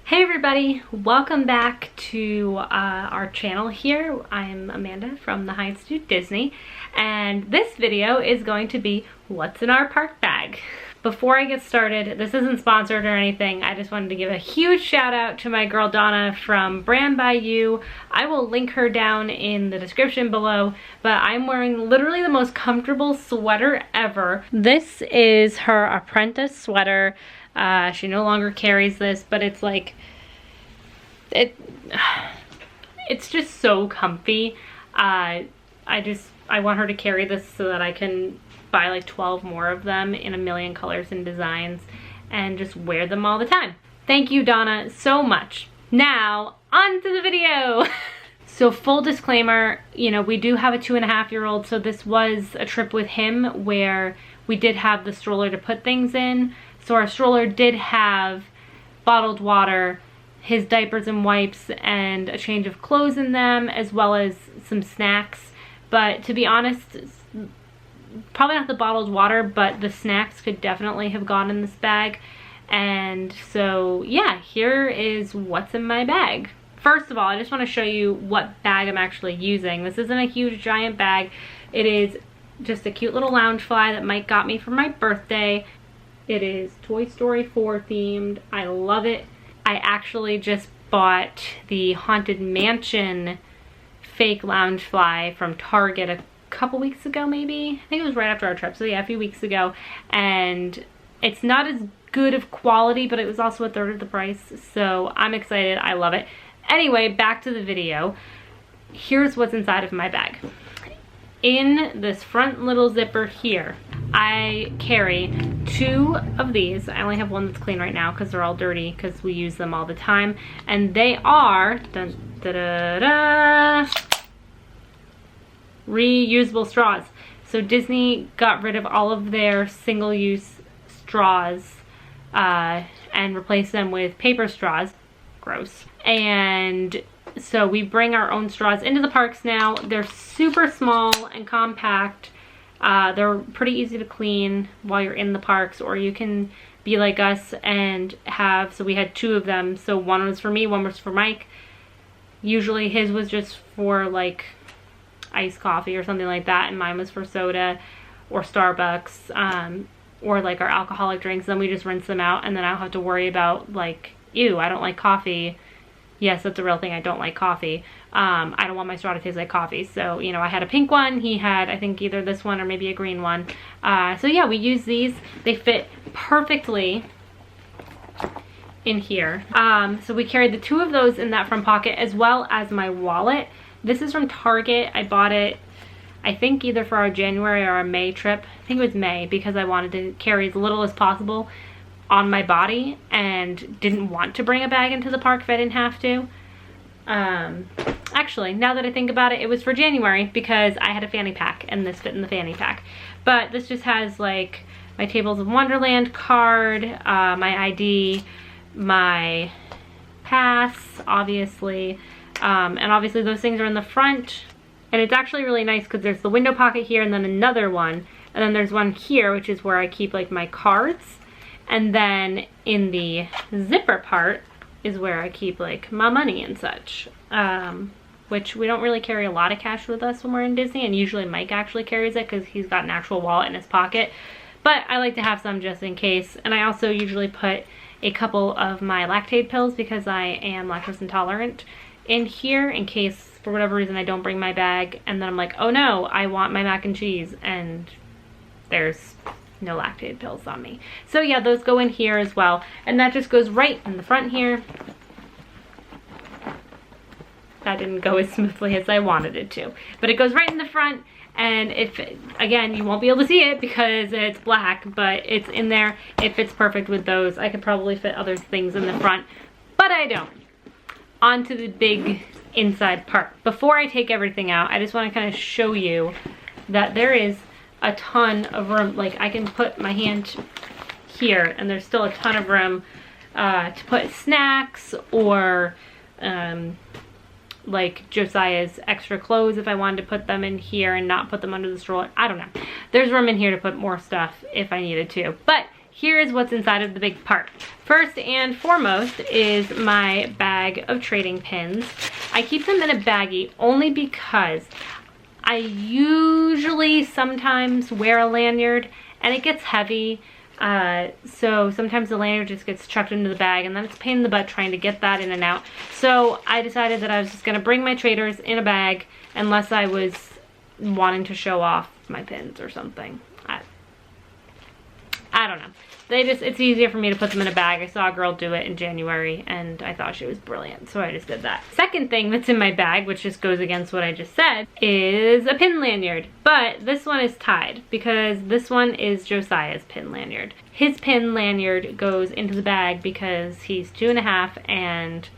Hey everybody, welcome back to our channel here. I'm Amanda from the High Institute Disney, and this video is going to be what's in our park bag. Before I get started, this isn't sponsored or anything. I just wanted to give a huge shout out to my girl Donna from Brand by You. I will link her down in the description below, but I'm wearing literally the most comfortable sweater ever. This is her apprentice sweater. She no longer carries this, but it's like, it's just so comfy. I want her to carry this so that I can buy like 12 more of them in a million colors and designs and just wear them all the time. Thank you, Donna, so much. Now, on to the video. So full disclaimer, you know, we do have a 2.5-year-old, so this was a trip with him where we did have the stroller to put things in. So our stroller did have bottled water, his diapers and wipes, and a change of clothes in them, as well as some snacks. But to be honest, probably not the bottled water, but the snacks could definitely have gone in this bag. And so yeah, here is what's in my bag. First of all, I just want to show you what bag I'm actually using. This isn't a huge giant bag. It is just a cute little Loungefly that Mike got me for my birthday. It is Toy Story 4 themed. I love it. I actually just bought the Haunted Mansion fake Loungefly from Target a couple weeks ago, maybe. I think it was right after our trip, so yeah, a few weeks ago. And it's not as good of quality, but it was also a third of the price, so I'm excited. I love it. Anyway, back to the video. Here's what's inside of my bag. In this front little zipper here, I carry 2 of these. I only have one that's clean right now because they're all dirty because we use them all the time. And they are dun, da, da, da, reusable straws. So Disney got rid of all of their single-use straws and replaced them with paper straws. Gross. And so we bring our own straws into the parks now. They're super small and compact. They're pretty easy to clean while you're in the parks, or you can be like us and have, so we had 2 of them. So one was for me, one was for Mike. Usually his was just for like iced coffee or something like that, and mine was for soda or Starbucks, or like our alcoholic drinks. Then we just rinse them out, and then I don't have to worry about like, ew, I don't like coffee. Yes, that's a real thing. I don't like coffee. I don't want my straw to taste like coffee. So, you know, I had a pink one. He had, I think, either this one or maybe a green one. So yeah, we use these. They fit perfectly in here. So we carried the 2 of those in that front pocket, as well as my wallet. This is from Target. I bought it, I think, either for our January or our May trip. I think it was May, because I wanted to carry as little as possible on my body and didn't want to bring a bag into the park if I didn't have to. Actually, now that I think about it, it was for January because I had a fanny pack and this fit in the fanny pack. But this just has like my Tables of Wonderland card, my ID, my pass, obviously, and obviously those things are in the front. And it's actually really nice because there's the window pocket here and then another one, and then there's one here, which is where I keep like my cards. And then in the zipper part is where I keep like my money and such, which we don't really carry a lot of cash with us when we're in Disney, and usually Mike actually carries it because he's got an actual wallet in his pocket. But I like to have some just in case. And I also usually put a couple of my lactate pills because I am lactose intolerant in here in case for whatever reason I don't bring my bag and then I'm like, oh no, I want my mac and cheese and there's no lactated pills on me. So yeah, those go in here as well, and that just goes right in the front here. That didn't go as smoothly as I wanted it to, but it goes right in the front. And if, again, you won't be able to see it because it's black, but it's in there. It fits perfect with those. I could probably fit other things in the front, but I don't. On to the big inside part. Before I take everything out, I just want to kind of show you that there is a ton of room. Like, I can put my hand here and there's still a ton of room to put snacks or like Josiah's extra clothes if I wanted to put them in here and not put them under the stroller. I don't know. There's room in here to put more stuff if I needed to. But here's what's inside of the big part. First and foremost is my bag of trading pins. I keep them in a baggie only because I usually sometimes wear a lanyard and it gets heavy. So sometimes the lanyard just gets chucked into the bag and then it's a pain in the butt trying to get that in and out. So I decided that I was just gonna bring my traders in a bag unless I was wanting to show off my pins or something. I don't know. It's easier for me to put them in a bag. I saw a girl do it in January and I thought she was brilliant, so I just did that. Second thing that's in my bag, which just goes against what I just said, is a pin lanyard. But this one is tied because this one is Josiah's pin lanyard. His pin lanyard goes into the bag because he's 2.5 and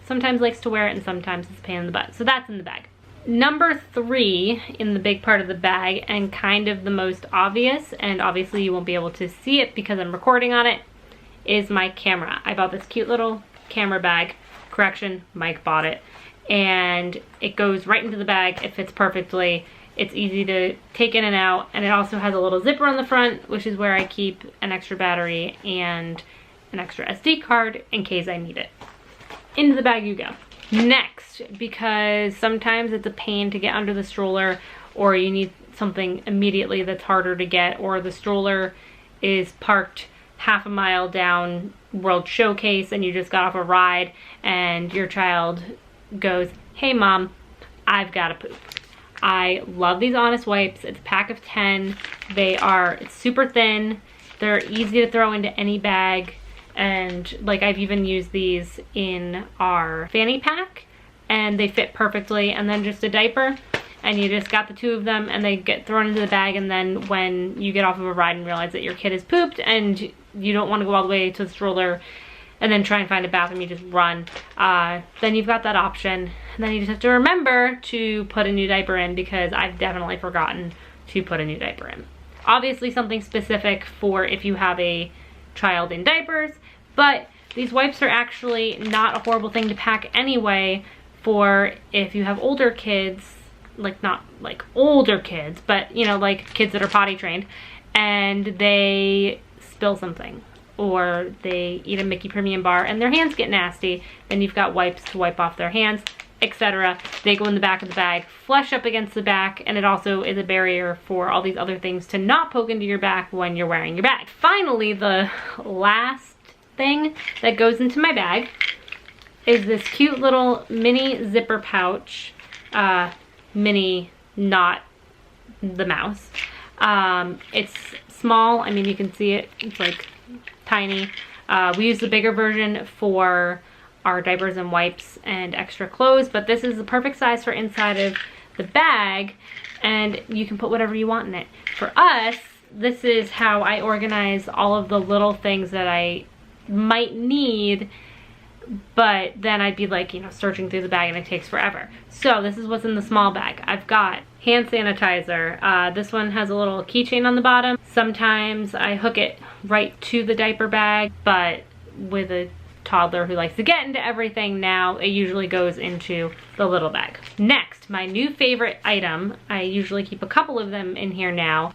sometimes likes to wear it and sometimes it's a pain in the butt. So that's in the bag. Number 3 in the big part of the bag, and kind of the most obvious, and obviously you won't be able to see it because I'm recording on it, is my camera. I bought this cute little camera bag. Correction, Mike bought it. And it goes right into the bag. It fits perfectly. It's easy to take in and out, and it also has a little zipper on the front, which is where I keep an extra battery and an extra SD card in case I need it. Into the bag you go. Next, because sometimes it's a pain to get under the stroller, or you need something immediately that's harder to get, or the stroller is parked half a mile down World Showcase and you just got off a ride and your child goes, "Hey mom, I've got to poop." I love these Honest wipes. It's a pack of 10. It's super thin. They're easy to throw into any bag. And like I've even used these in our fanny pack and they fit perfectly. And then just a diaper and you just got the 2 of them and they get thrown into the bag. And then when you get off of a ride and realize that your kid has pooped and you don't want to go all the way to the stroller and then try and find a bathroom, you just run, then you've got that option. And then you just have to remember to put a new diaper in, because I've definitely forgotten to put a new diaper in. Obviously something specific for if you have a child in diapers, but these wipes are actually not a horrible thing to pack anyway for if you have older kids, like not like older kids, but you know, like kids that are potty trained and they spill something or they eat a Mickey Premium bar and their hands get nasty, then you've got wipes to wipe off their hands, etc. They go in the back of the bag, flush up against the back, and it also is a barrier for all these other things to not poke into your back when you're wearing your bag. Finally, the last thing that goes into my bag is this cute little mini zipper pouch. Mini, not the mouse. It's small. I mean, you can see it. It's like tiny. We use the bigger version for our diapers and wipes and extra clothes, but this is the perfect size for inside of the bag, and you can put whatever you want in it. For us, this is how I organize all of the little things that I might need, but then I'd be like, you know, searching through the bag and it takes forever. So this is what's in the small bag. I've got hand sanitizer. This one has a little keychain on the bottom. Sometimes I hook it right to the diaper bag, but with a toddler who likes to get into everything now, it usually goes into the little bag. Next, my new favorite item, I usually keep a couple of them in here now,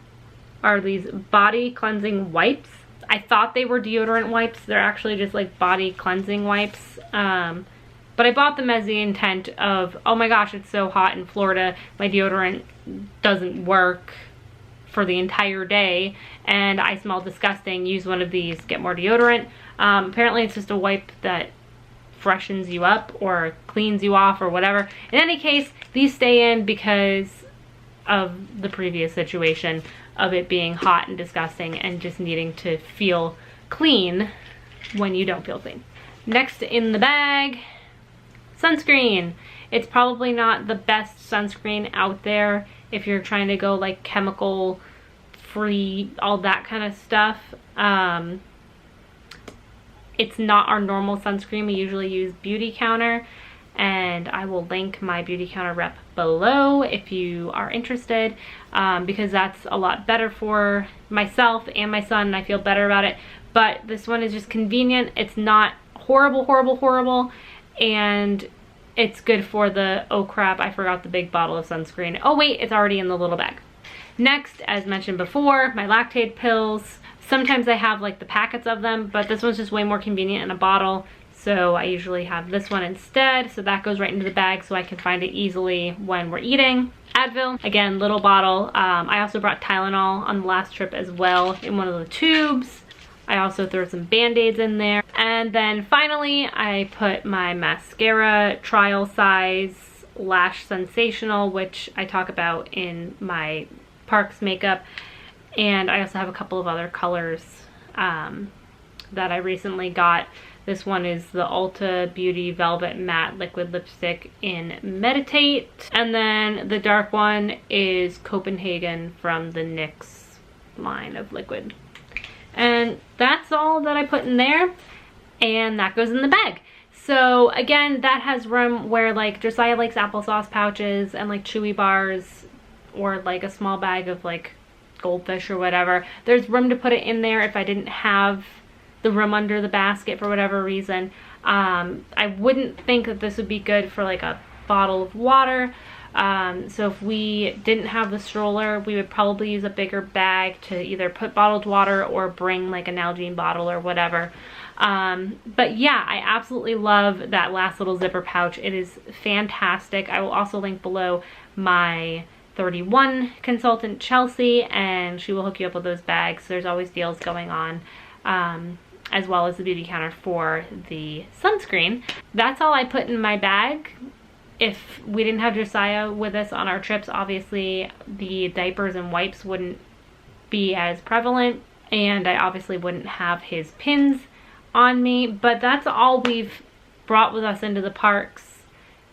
are these body cleansing wipes. I thought they were deodorant wipes. They're actually just like body cleansing wipes. But I bought them as the intent of, oh my gosh, it's so hot in Florida, my deodorant doesn't work for the entire day and I smell disgusting. Use one of these, get more deodorant. Apparently it's just a wipe that freshens you up or cleans you off or whatever. In any case, these stay in because of the previous situation of it being hot and disgusting and just needing to feel clean when you don't feel clean. Next in the bag, sunscreen. It's probably not the best sunscreen out there if you're trying to go like chemical free, all that kind of stuff. It's not our normal sunscreen. We usually use Beauty Counter, and I will link my Beauty Counter rep below if you are interested, because that's a lot better for myself and my son, and I feel better about it. But this one is just convenient. It's not horrible, and it's good for the, oh crap, I forgot the big bottle of sunscreen. Oh wait, it's already in the little bag. Next, as mentioned before, my lactate pills. Sometimes I have like the packets of them, but this one's just way more convenient in a bottle. So I usually have this one instead. So that goes right into the bag so I can find it easily when we're eating. Advil, again, little bottle. I also brought Tylenol on the last trip as well in one of the tubes. I also threw some Band-Aids in there. And then finally, I put my mascara trial size Lash Sensational, which I talk about in my Parks makeup. And I also have a couple of other colors that I recently got. This one is the Ulta Beauty Velvet Matte Liquid Lipstick in Meditate. And then the dark one is Copenhagen from the NYX line of liquid. And that's all that I put in there. And that goes in the bag. So again, that has room where like Josiah likes applesauce pouches and like chewy bars, or like a small bag of like goldfish or whatever. There's room to put it in there if I didn't have the room under the basket for whatever reason. I wouldn't think that this would be good for like a bottle of water. So if we didn't have the stroller, we would probably use a bigger bag to either put bottled water or bring like an Nalgene bottle or whatever. But yeah, I absolutely love that last little zipper pouch. It is fantastic. I will also link below my 31 consultant, Chelsea, and she will hook you up with those bags. There's always deals going on. As well as the beauty counter for the sunscreen. That's all I put in my bag. If we didn't have Josiah with us on our trips, obviously the diapers and wipes wouldn't be as prevalent, and I obviously wouldn't have his pins on me, but that's all we've brought with us into the parks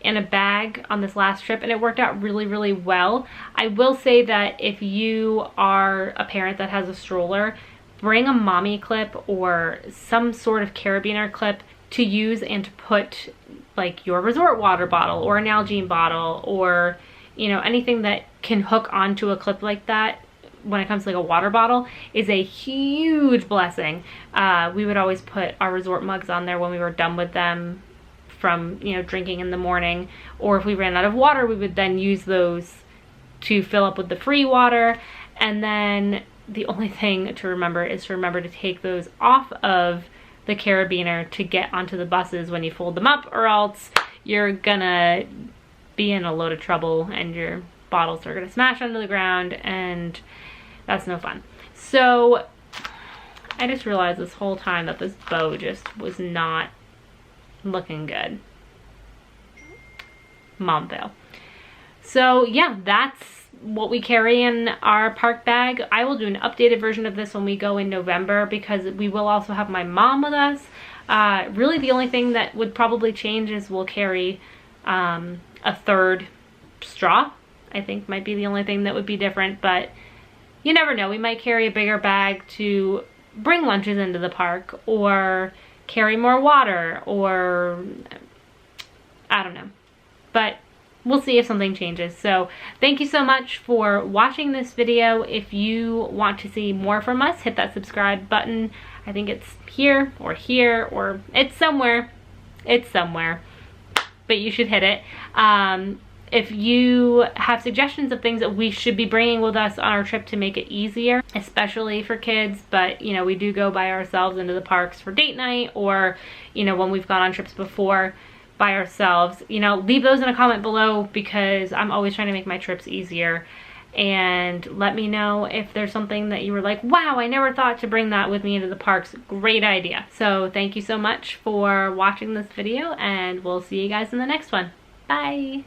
in a bag on this last trip, and it worked out really, really well. I will say that if you are a parent that has a stroller, bring a mommy clip or some sort of carabiner clip to use and to put like your resort water bottle or an Nalgene bottle, or you know, anything that can hook onto a clip like that when it comes to like a water bottle is a huge blessing. We would always put our resort mugs on there when we were done with them from, you know, drinking in the morning, or if we ran out of water, we would then use those to fill up with the free water. And then the only thing to remember is to remember to take those off of the carabiner to get onto the buses when you fold them up, or else you're gonna be in a load of trouble and your bottles are gonna smash onto the ground, and that's no fun. So I just realized this whole time that this bow just was not looking good. Mom fail. So yeah, that's what we carry in our park bag. I will do an updated version of this when we go in November, because we will also have my mom with us. Really the only thing that would probably change is we'll carry a third straw. I think might be the only thing that would be different, but you never know. We might carry a bigger bag to bring lunches into the park, or carry more water, or I don't know. But we'll see if something changes. So thank you so much for watching this video. If you want to see more from us, hit that subscribe button. I think it's here, or it's somewhere. It's somewhere, but you should hit it. If you have suggestions of things that we should be bringing with us on our trip to make it easier, especially for kids, but you know, we do go by ourselves into the parks for date night, or you know, when we've gone on trips before by ourselves, you know, leave those in a comment below, because I'm always trying to make my trips easier. And let me know if there's something that you were like, wow, I never thought to bring that with me into the parks. Great idea. So thank you so much for watching this video, and we'll see you guys in the next one. Bye.